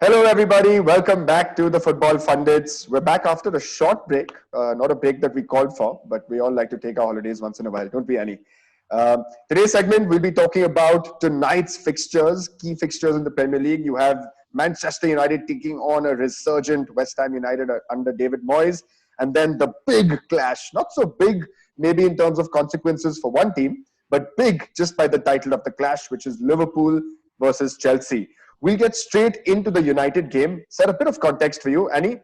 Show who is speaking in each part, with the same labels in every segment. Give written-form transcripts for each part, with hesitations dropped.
Speaker 1: Hello, everybody. Welcome back to the Football Pundits. We're back after a short break, not a break that we called for, but we all like to take our holidays once in a while, don't we, Annie? Today's segment, we'll be talking about tonight's fixtures, key fixtures in the Premier League. You have Manchester United taking on a resurgent West Ham United under David Moyes, and then the big clash. Not so big, maybe in terms of consequences for one team, but big just by the title of the clash, which is Liverpool versus Chelsea. We'll get straight into the United game. Set a bit of context for you, Annie.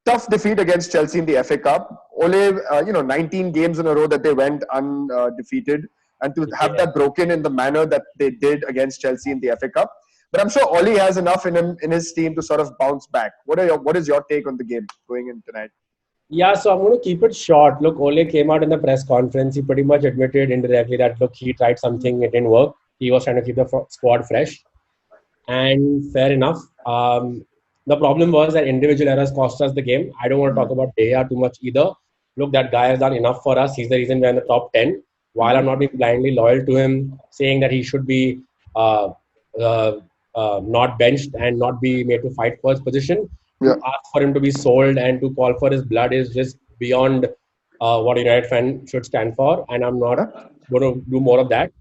Speaker 1: Tough defeat against Chelsea in the FA Cup. Ole, 19 games in a row that they went undefeated, and to have that broken in the manner that they did against Chelsea in the FA Cup. But I'm sure Ole has enough in his team to sort of bounce back. What is your take on the game going in tonight?
Speaker 2: Yeah, so I'm going to keep it short. Look, Ole came out in the press conference. He pretty much admitted indirectly that, look, he tried something, it didn't work. He was trying to keep the squad fresh. And fair enough. The problem was that individual errors cost us the game. I don't want to talk about De Gea too much either. Look, that guy has done enough for us. He's the reason we're in the top 10. While I'm not being blindly loyal to him, saying that he should be not benched and not be made to fight for his position, to ask for him to be sold and to call for his blood is just beyond what a United fan should stand for. And I'm not going to do more of that.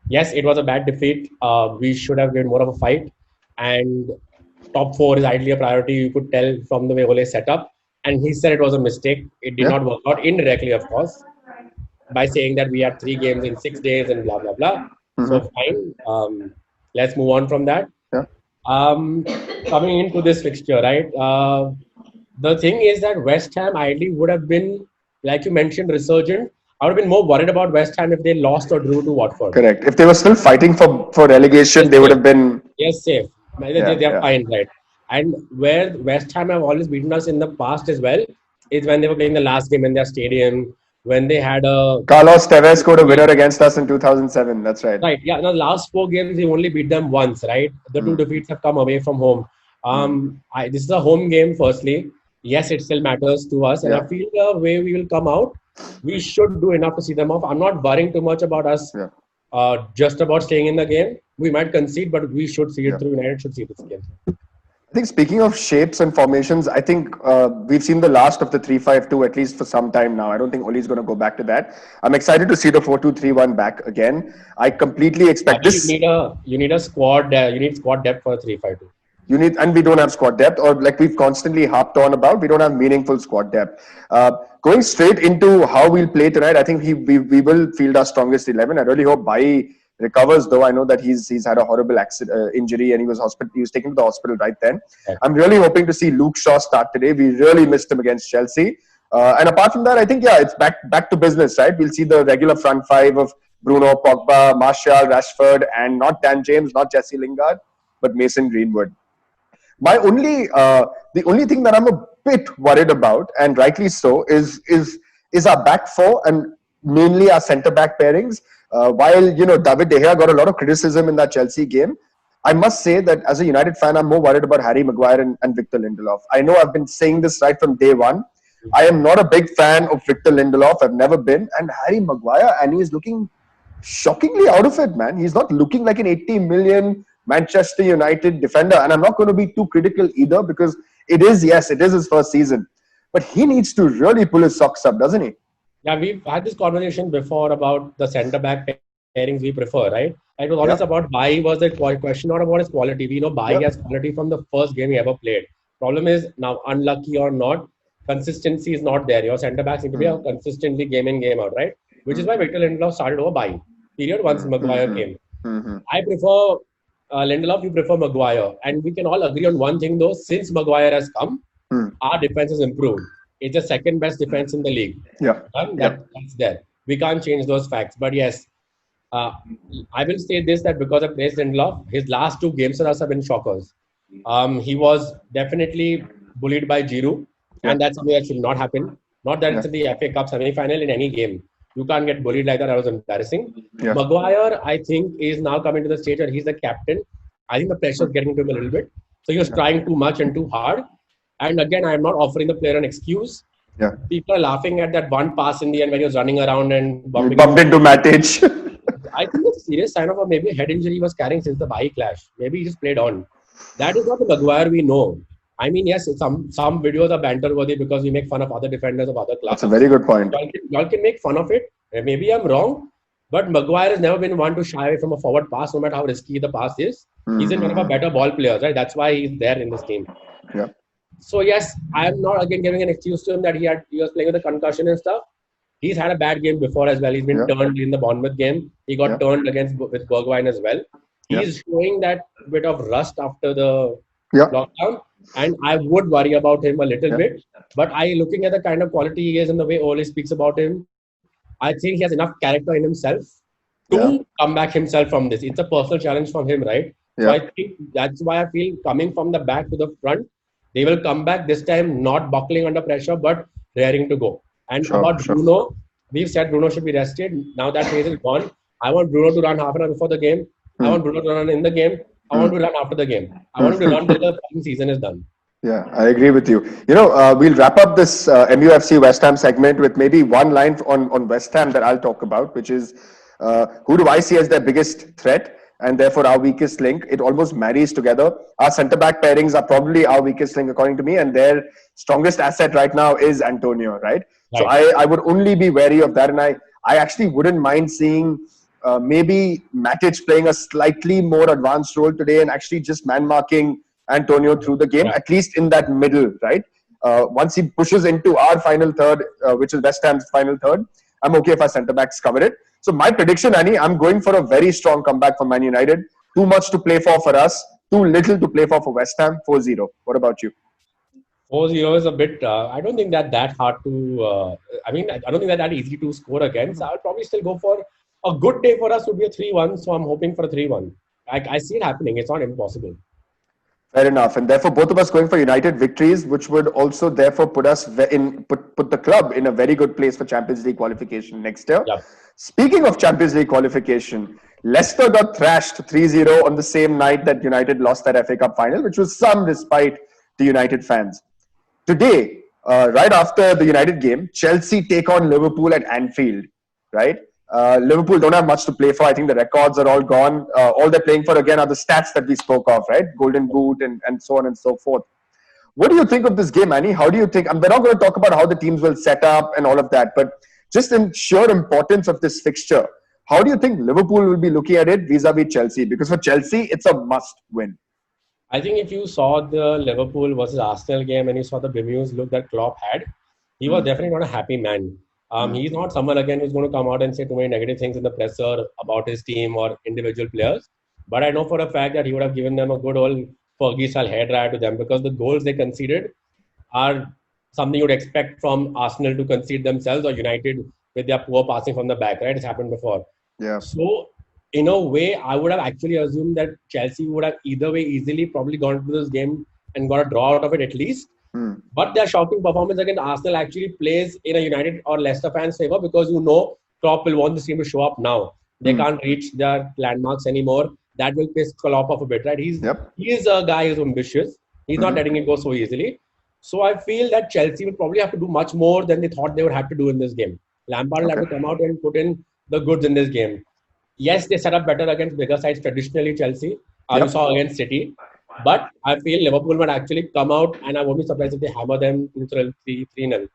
Speaker 2: Yes, it was a bad defeat. We should have given more of a fight. And top 4 is ideally a priority. You could tell from the way Ole set up. And he said it was a mistake. It did not work out, indirectly, of course, by saying that we had 3 games in 6 days and blah, blah, blah. So fine. Let's move on from that. Coming into this fixture, right? The thing is that West Ham ideally would have been, like you mentioned, resurgent. I would have been more worried about West Ham if they lost or drew to Watford.
Speaker 1: Correct. If they were still fighting for relegation, they would have been...
Speaker 2: Yes, safe. They're fine, right? And where West Ham have always beaten us in the past as well is when they were playing the last game in their stadium, when they had a...
Speaker 1: Carlos Tevez scored a winner against us in 2007. That's right.
Speaker 2: Right. Yeah. Now, the last 4 games, we only beat them once, right? The 2 defeats have come away from home. This is a home game, firstly. Yes, it still matters to us. And I feel the way we will come out, we should do enough to see them off. I'm not worrying too much about us just about staying in the game. We might concede, but we should see it through. United should see this game.
Speaker 1: I think speaking of shapes and formations, I think we've seen the last of the 3-5-2 at least for some time now. I don't think Ole's going to go back to that. I'm excited to see the 4-2-3-1 back again. I completely expect this.
Speaker 2: You need a squad. You need squad depth for a 3-5-2.
Speaker 1: And we don't have squad depth, or like we've constantly harped on about, we don't have meaningful squad depth. Going straight into how we'll play tonight, I think we will field our strongest 11. I really hope Bai recovers, though. I know that he's had a horrible injury and he was taken to the hospital right then. I'm really hoping to see Luke Shaw start today. We really missed him against Chelsea. And apart from that, I think, it's back to business, right? We'll see the regular front 5 of Bruno, Pogba, Martial, Rashford, and not Dan James, not Jesse Lingard, but Mason Greenwood. The only thing that I'm a bit worried about, and rightly so, is our back 4 and mainly our centre-back pairings. While, David De Gea got a lot of criticism in that Chelsea game, I must say that as a United fan, I'm more worried about Harry Maguire and Victor Lindelof. I know I've been saying this right from day one. I am not a big fan of Victor Lindelof. I've never been. And Harry Maguire, and he's looking shockingly out of it, man. He's not looking like an 80 million Manchester United defender. And I'm not going to be too critical either, because it is his first season. But he needs to really pull his socks up, doesn't he?
Speaker 2: Yeah, we've had this conversation before about the centre-back pairings we prefer, right? It was always about Bai was the question, not about his quality. We know Bai has quality from the first game he ever played. Problem is, now, unlucky or not, consistency is not there. Your centre-backs need to be consistently game in, game out, right? Which is why Victor Lindelof started over Bai. Period. Once Maguire came. I prefer Lindelof, you prefer Maguire. And we can all agree on one thing, though. Since Maguire has come, our defense has improved. It's the second best defense in the league. That's there. We can't change those facts. But yes, I will say this, that because of Mason Lindelof, his last 2 games for us have been shockers. He was definitely bullied by Giroud, and that's something that should not happen. Not that it's in the FA Cup semi-final in any game. You can't get bullied like that. That was embarrassing. Maguire, I think, is now coming to the stage where he's the captain. I think the pressure is getting to him a little bit. So he was trying too much and too hard. And again, I'm not offering the player an excuse. People are laughing at that one pass in the end when he was running around and
Speaker 1: bumped into Matic.
Speaker 2: I think it's a serious sign of maybe a head injury he was carrying since the Bai clash. Maybe he just played on. That is not the Maguire we know. I mean, yes, some videos are banter worthy because we make fun of other defenders of other
Speaker 1: That's a
Speaker 2: clubs.
Speaker 1: very good point.
Speaker 2: Y'all can make fun of it. Maybe I'm wrong, but Maguire has never been one to shy away from a forward pass, no matter how risky the pass is. He's in one of our better ball players, right? That's why he's there in this team.
Speaker 1: Yeah.
Speaker 2: So yes, I'm not again giving an excuse to him that he was playing with a concussion and stuff. He's had a bad game before as well. He's been turned in the Bournemouth game. He got turned against with Bergwijn as well. He's showing that bit of rust after the lockdown, and I would worry about him a little bit. But looking at the kind of quality he is and the way Ole speaks about him, I think he has enough character in himself to come back himself from this. It's a personal challenge from him, right? So I think that's why I feel coming from the back to the front, they will come back this time not buckling under pressure, but raring to go. And about Bruno, we've said Bruno should be rested. Now that phase is gone. I want Bruno to run half an hour before the game. I want Bruno to run in the game. I want to run after the game. I want him to run till the season is done.
Speaker 1: Yeah, I agree with you. We'll wrap up this MUFC West Ham segment with maybe one line on West Ham that I'll talk about, which is who do I see as their biggest threat and therefore our weakest link. It almost marries together. Our centre-back pairings are probably our weakest link according to me, and their strongest asset right now is Antonio, right? So I would only be wary of that, and I actually wouldn't mind seeing maybe Matic playing a slightly more advanced role today and actually just man-marking Antonio through the game, at least in that middle, right? Once he pushes into our final third, which is West Ham's final third, I'm okay if our centre-backs cover it. So my prediction, Annie, I'm going for a very strong comeback from Man United. Too much to play for us. Too little to play for West Ham. 4-0. What about you?
Speaker 2: 4-0 is a bit. I don't think that hard to. I don't think that easy to score against. I'll probably still go for a good day for us would be a 3-1. So I'm hoping for a 3-1. I see it happening. It's not impossible.
Speaker 1: Fair enough. And therefore, both of us going for United victories, which would also therefore put us put the club in a very good place for Champions League qualification next year.
Speaker 2: Yep.
Speaker 1: Speaking of Champions League qualification, Leicester got thrashed 3-0 on the same night that United lost that FA Cup final, which was some respite to United fans. Today, right after the United game, Chelsea take on Liverpool at Anfield, right? Liverpool don't have much to play for. I think the records are all gone. All they're playing for, again, are the stats that we spoke of, right? Golden Boot and so on and so forth. What do you think of this game, Annie? How do you think? We're not going to talk about how the teams will set up and all of that, but just in sheer importance of this fixture, how do you think Liverpool will be looking at it vis-a-vis Chelsea? Because for Chelsea, it's a must-win.
Speaker 2: I think if you saw the Liverpool versus Arsenal game and you saw the bemused look that Klopp had, he was definitely not a happy man. He's not someone, again, who's going to come out and say too many negative things in the presser about his team or individual players. But I know for a fact that he would have given them a good old Fergie-style hair dryer to them, because the goals they conceded are something you'd expect from Arsenal to concede themselves, or United with their poor passing from the back, right? It's happened before.
Speaker 1: Yeah.
Speaker 2: So, in a way, I would have actually assumed that Chelsea would have either way easily probably gone into this game and got a draw out of it at least. But their shocking performance against Arsenal actually plays in a United or Leicester fans' favour, because Klopp will want this team to show up now. They can't reach their landmarks anymore. That will piss Klopp off a bit, right? He is a guy who's ambitious. He's not letting it go so easily. So I feel that Chelsea will probably have to do much more than they thought they would have to do in this game. Lampard will have to come out and put in the goods in this game. Yes, they set up better against bigger sides traditionally, Chelsea. You saw against City. But I feel Liverpool might actually come out, and I won't be surprised if they hammer them 3-0.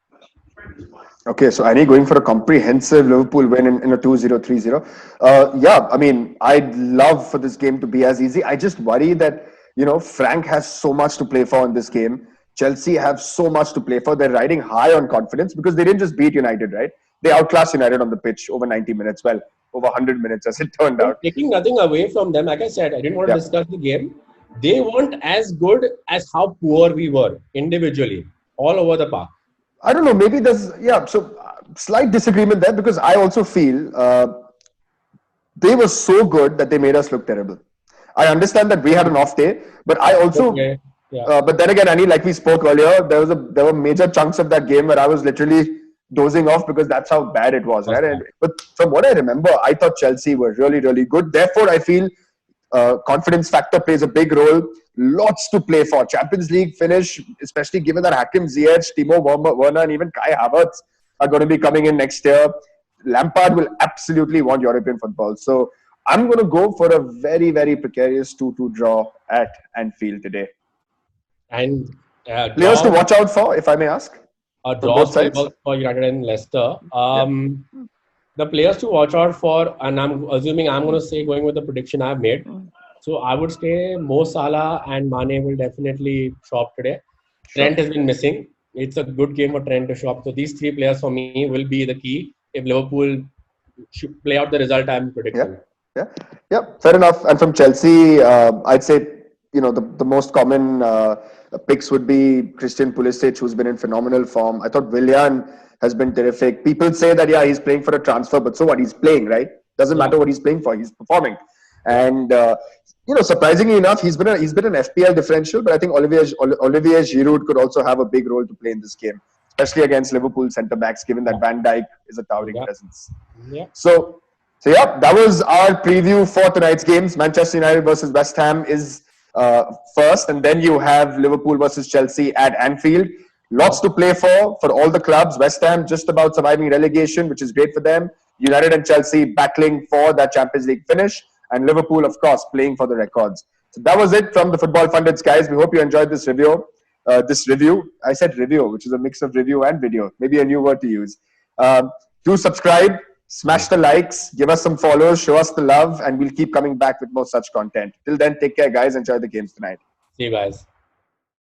Speaker 1: Okay, so Annie going for a comprehensive Liverpool win in a 2-0, 3-0. I'd love for this game to be as easy. I just worry that, Frank has so much to play for in this game. Chelsea have so much to play for. They're riding high on confidence because they didn't just beat United, right? They outclassed United on the pitch over 90 minutes. Well, over 100 minutes as it turned out.
Speaker 2: Taking nothing away from them, like I said, I didn't want to discuss the game. They weren't as good as how poor we were individually, all over the park.
Speaker 1: I don't know. Maybe there's, so slight disagreement there, because I also feel they were so good that they made us look terrible. I understand that we had an off day, but I also, but then again, Annie, like we spoke earlier, there were major chunks of that game where I was literally dozing off because that's how bad it was, right? But from what I remember, I thought Chelsea were really, really good. Therefore, I feel confidence factor plays a big role. Lots to play for. Champions League finish, especially given that Hakim Ziyech, Timo Werner, and even Kai Havertz are going to be coming in next year. Lampard will absolutely want European football. So I'm going to go for a very, very precarious 2-2 draw at Anfield today.
Speaker 2: And
Speaker 1: Players to
Speaker 2: draw,
Speaker 1: watch out for, if I may ask, from both
Speaker 2: draws will
Speaker 1: sides.
Speaker 2: work for United and Leicester. The players to watch out for, and I'm assuming I'm going to say going with the prediction I've made. So I would say Mo Salah and Mane will definitely show up today. Trent has been missing. It's a good game for Trent to show up. So these three players for me will be the key if Liverpool should play out the result I'm predicting.
Speaker 1: Yeah, fair enough. And from Chelsea, I'd say the most common picks would be Christian Pulisic, who's been in phenomenal form. I thought Willian has been terrific. People say that he's playing for a transfer, but so what? He's playing, right? Doesn't matter what he's playing for. He's performing, and surprisingly enough, he's been an FPL differential. But I think Olivier Giroud could also have a big role to play in this game, especially against Liverpool centre backs, given that Van Dijk is a towering presence. So yeah, that was our preview for tonight's games. Manchester United versus West Ham is first, and then you have Liverpool versus Chelsea at Anfield. Lots to play for all the clubs. West Ham just about surviving relegation, which is great for them. United and Chelsea battling for that Champions League finish, and Liverpool, of course, playing for the records. So that was it from the Football Pundits, guys. We hope you enjoyed this review. I said review, which is a mix of review and video. Maybe a new word to use. Do subscribe. Smash the likes, give us some follows, show us the love, and we'll keep coming back with more such content. Till then, take care, guys. Enjoy the games tonight.
Speaker 2: See you guys.